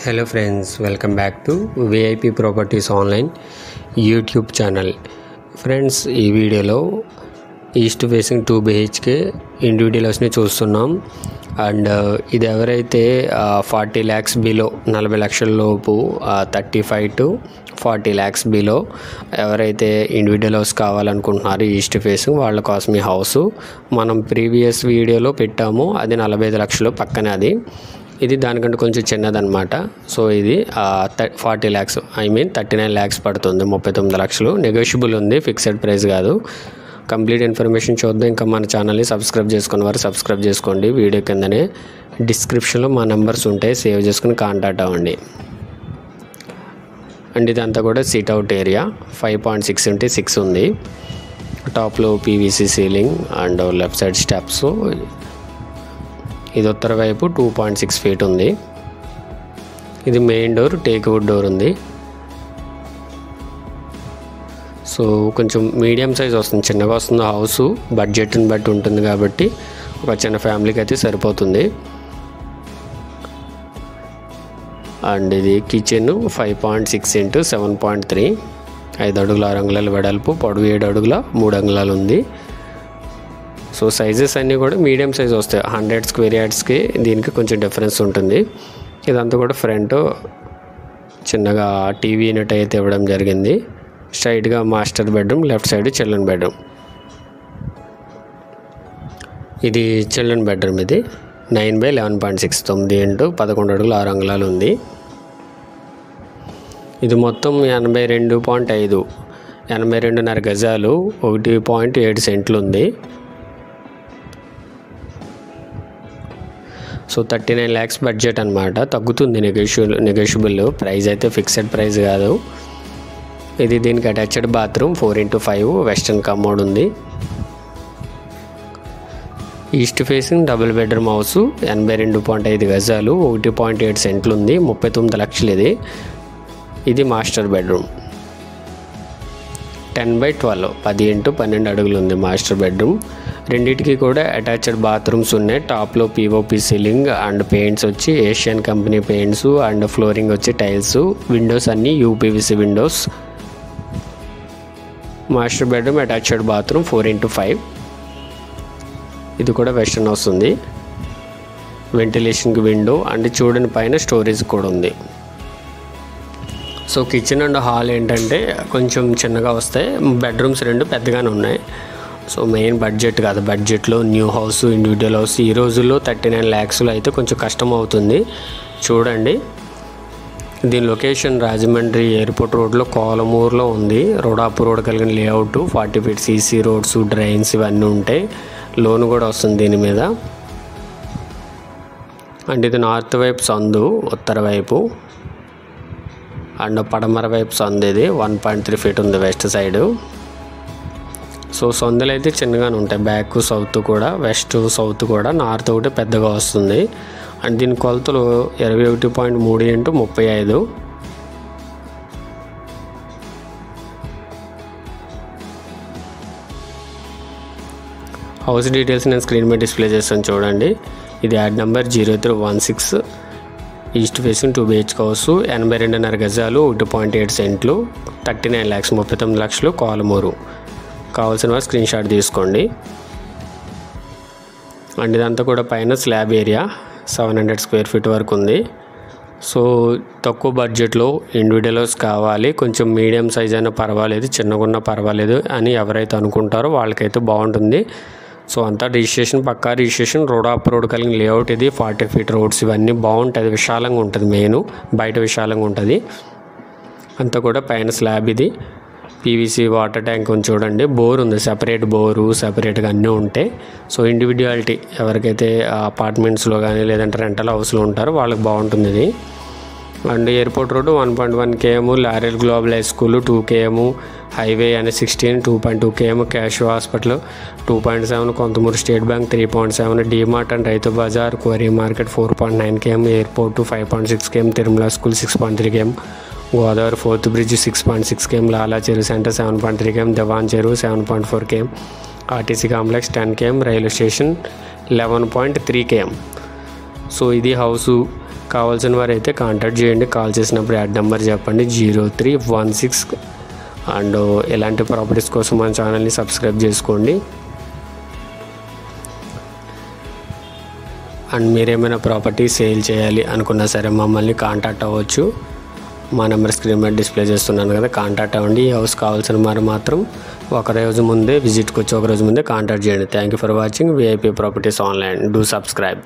Hello friends, welcome back to VIP Properties Online YouTube channel. Friends, ఈ వీడియోలో east facing 2 BHK individual హౌస్ని చూస్తున్నాం. And ఇది ఎవరైతే 40 lakhs బిలో 40 లక్షల లోపు 35 to 40 lakhs బిలో ఎవరైతే ఇండివిజువల్ హౌస్ కావాలనుకుంటున్నారో ఈస్ట్ ఫేసింగ్ వాళ్ళ కోసం ఈ హౌస్ మనం ప్రీవియస్ వీడియోలో పెట్టాము. అది 45 లక్షలు పక్కనే. ఇది దానికంటే కొంచెం చిన్నదన్నమాట. సో ఇది 40 lakhs 39 lakhs పడుతుంది. 39 లక్షలు నెగోషియబుల్ ఉంది, ఫిక్స్డ్ ప్రైస్ కాదు. కంప్లీట్ ఇన్ఫర్మేషన్ చూద్దాం. ఇంకా మన ఛానల్ని సబ్స్క్రైబ్ చేసుకున్న వారు సబ్స్క్రైబ్ చేసుకోండి. వీడియో కిందనే డిస్క్రిప్షన్లో మా నెంబర్స్ ఉంటాయి, సేవ్ చేసుకుని కాంటాక్ట్ అవ్వండి. అండ్ ఇదంతా కూడా సిట్ అవుట్ ఏరియా. 5.6 into 6 ఉంది. టాప్లో PVC ceiling and left side steps. ఇది ఉత్తర వైపు 2.6 feet ఉంది. ఇది main door, teak wood door ఉంది. సో కొంచెం మీడియం సైజ్ వస్తుంది, చిన్నగా వస్తుంది హౌస్. బడ్జెట్ని బట్టి ఉంటుంది కాబట్టి ఒక చిన్న ఫ్యామిలీకి అయితే సరిపోతుంది. అండ్ ఇది కిచెన్ 5.6 into 7.3, 5 అడుగుల 6 అంగుళాల వెడల్పు, పొడవు 7 అడుగుల 3 అంగుళాలు ఉంది. సో సైజెస్ అన్నీ కూడా మీడియం సైజ్ వస్తాయి. 100 square yardsకి దీనికి కొంచెం డిఫరెన్స్ ఉంటుంది. ఇదంతా కూడా ఫ్రంట్ చిన్నగా టీవీ యూనిట్ అయితే ఇవ్వడం జరిగింది. స్ట్రైట్గా master bedroom, left side children bedroom. ఇది చిల్డ్రన్ బెడ్రూమ్. ఇది 9/11.6, 9 into 11 అడుగుల 6 అంగుళాలు ఉంది. ఇది మొత్తం 82.5, 82.5 గజాలు, 1.7 సెంట్లు ఉంది. సో 39 lakhs బడ్జెట్ అనమాట. తగ్గుతుంది, నెగోషియబుల్ ప్రైస్ అయితే, ఫిక్స్డ్ ప్రైస్ కాదు. ఇది దీనికి attached bathroom 4x5 western commode ఉంది. East facing double bedroom house, 82.5 గజాలు, 1.7 సెంట్లు ఉంది. 39 లక్షలు. ఇది మాస్టర్ బెడ్రూమ్. 10/12, 10 into 12 అడుగులు ఉంది మాస్టర్ బెడ్రూమ్. రెండింటికి కూడా అటాచ్డ్ బాత్రూమ్స్ ఉన్నాయి. టాప్లో పిఓపి సీలింగ్ అండ్ పెయింట్స్ వచ్చి Asian company paints and flooring వచ్చి టైల్స్. విండోస్ అన్నీ UPVC Windows. Master bedroom attached bathroom 4x5. ఇది కూడా వెస్టర్న్ వస్తుంది. వెంటిలేషన్కి విండో అండ్ చూడని పైన స్టోరేజ్ కూడా ఉంది. సో కిచెన్ అండ్ హాల్ ఏంటంటే కొంచెం చిన్నగా వస్తాయి. బెడ్రూమ్స్ 2 పెద్దగానే ఉన్నాయి. సో మెయిన్ బడ్జెట్ కాదు, బడ్జెట్లో న్యూ హౌస్, ఇండివిజువల్ హౌస్ ఈ రోజుల్లో 39 lakhsలో అయితే కొంచెం కష్టం అవుతుంది. చూడండి, దీని లొకేషన్ రాజమండ్రి ఎయిర్పోర్ట్ రోడ్లో కోలమూరులో ఉంది. రోడాపు రోడ్ కలిగిన layout, 40 feet CC roads, drains ఇవన్నీ ఉంటాయి. లోన్ కూడా వస్తుంది దీని మీద. అండ్ ఇది నార్త్ వైపు సందు, ఉత్తర వైపు అండ్ పడమర వైపు సందు. ఇది 1.3 feet ఉంది వెస్ట్ సైడ్. సో సందులు అయితే చిన్నగానే ఉంటాయి. బ్యాక్ సౌత్ కూడా, వెస్ట్ సౌత్ కూడా, నార్త్ ఒకటి పెద్దగా వస్తుంది. అండ్ దీని కొలతలు 21.3 into 35. హౌస్ డీటెయిల్స్ నేను స్క్రీన్ మీద డిస్ప్లే చేస్తాను చూడండి. ఇది add number 0316. East facing 2 BHK house, 82.5 గజాలు, 1.7 సెంట్లు, 39 lakhs 39 లక్షలు, కోలమూరు. కావాల్సిన వారు స్క్రీన్ షాట్ తీసుకోండి. అండ్ ఇదంతా కూడా పైన స్లాబ్ ఏరియా 700 square feet వరకు ఉంది. సో తక్కువ బడ్జెట్లో ఇండివిజువల్ హౌస్ కావాలి, కొంచెం మీడియం సైజ్ అయినా పర్వాలేదు, చిన్నగున్నా పర్వాలేదు అని ఎవరైతే అనుకుంటారో వాళ్ళకైతే బాగుంటుంది. సో అంతా రిజిస్ట్రేషన్, పక్కా రిజిస్ట్రేషన్, రోడ్ రోడ్ కలిగిన లేఅవుట్. ఇది 40 feet రోడ్స్ ఇవన్నీ బాగుంటుంది, విశాలంగా ఉంటుంది. మెయిన్ బయట విశాలంగా ఉంటుంది. అంతా కూడా పైన స్లాబ్. ఇది పీవీసీ వాటర్ ట్యాంక్ ఉంది చూడండి. బోర్ ఉంది, సెపరేట్ బోరు, సెపరేట్గా అన్నీ ఉంటాయి. సో ఇండివిజువాలిటీ ఎవరికైతే అపార్ట్మెంట్స్లో కానీ లేదంటే రెంటల్ హౌస్లో ఉంటారో వాళ్ళకి బాగుంటుంది ఇది. And airport road 1.1 km, laurel global high school 2 km, highway NH16 2.2 km, క్యాషు hospital 2.7, Konthamuru state bank 3.7, DMart and రైతు బజార్, quarry market 4.9 km, airport 5.6 km, Tirumala school 6.3 km, Godavari 4th bridge 6.6 km, Lala Cheruvu centre 7.3 km, Diwan Cheruvu 7.4 km, RTC complex 10 km, railway station 11.3 km. So ఇది house కావాల్సిన వారు అయితే contact చేయండి. Call చేసినప్పుడు add number చెప్పండి 0316. అండ్ ఇలాంటి ప్రాపర్టీస్ కోసం మన ఛానల్ని సబ్స్క్రైబ్ చేసుకోండి. అండ్ మీరేమైనా ప్రాపర్టీ సేల్ చేయాలి అనుకున్నా సరే మమ్మల్ని కాంటాక్ట్ అవ్వచ్చు. మా నెంబర్ స్క్రీన్ మీద డిస్ప్లే చేస్తున్నాను కదా, కాంటాక్ట్ అవ్వండి. ఈ హౌస్ కావాల్సిన వారు మాత్రం ఒక రోజు ముందే విజిట్కి వచ్చి ఒక రోజు ముందే కాంటాక్ట్ చేయండి. Thank you for watching VIP properties online. Do subscribe.